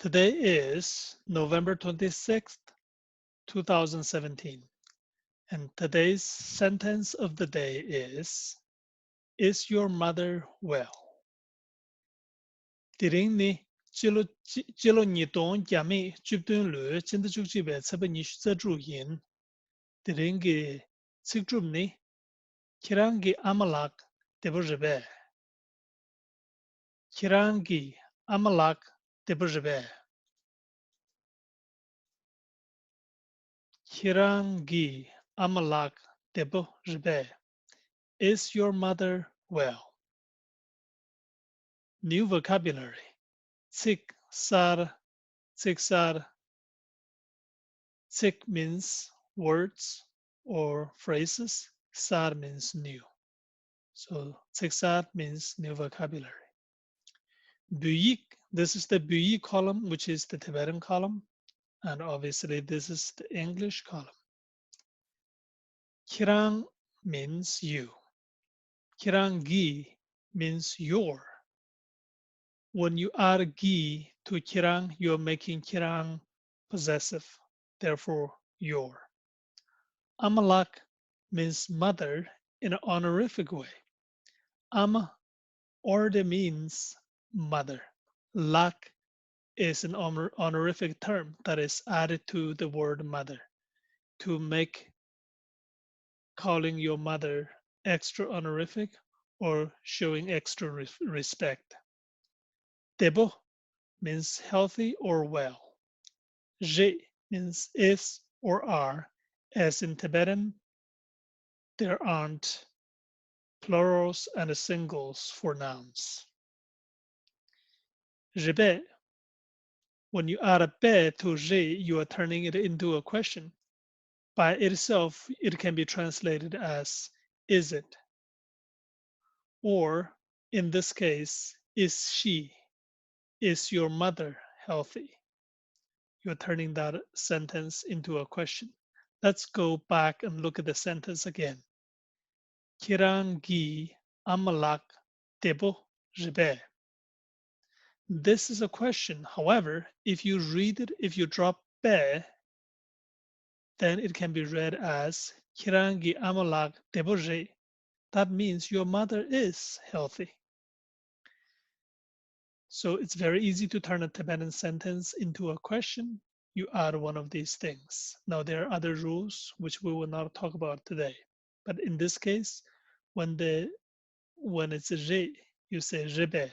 Today is November 26th, 2017, and today's sentence of the day is your mother well? Diringni jilo ni dong jami jubdun lu jinda jukjibe ceba ni zezhu yin. Diringi cikjubni kirangi amalak debo ribe. Kirangi amalak debo ribe. Kirangi amalak debo ribe. Is your mother well? New vocabulary. Sik sar, sik sar. Sik means words or phrases. Sar means new. So sik sar means new vocabulary. Buyik, this is the Buyi column, which is the Tibetan column. And obviously this is the English column. Kirang means you. Kirangi means your. When you add gi to kirang, you're making kirang possessive, therefore your. Amalak means mother in an honorific way. Ama already means mother. Lak is an honorific term that is added to the word mother to make calling your mother extra honorific or showing extra respect. Debo means healthy or well. Je means is or are. As in Tibetan, there aren't plurals and singles for nouns. Ribe, when you add a be to je, you are turning it into a question. By itself, it can be translated as is it? Or in this case, is she? Is your mother healthy? You're turning that sentence into a question. Let's go back and look at the sentence again. Kirangi amalak debo ribe. This is a question. However, if you read it, if you drop be, then it can be read as Kirangi amalak debo ri. That means your mother is healthy. So it's very easy to turn a Tibetan sentence into a question. You add one of these things. Now there are other rules which we will not talk about today. But in this case, when it's a re, you say rebe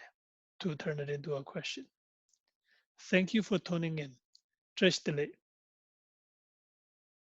to turn it into a question. Thank you for tuning in. Trishtle.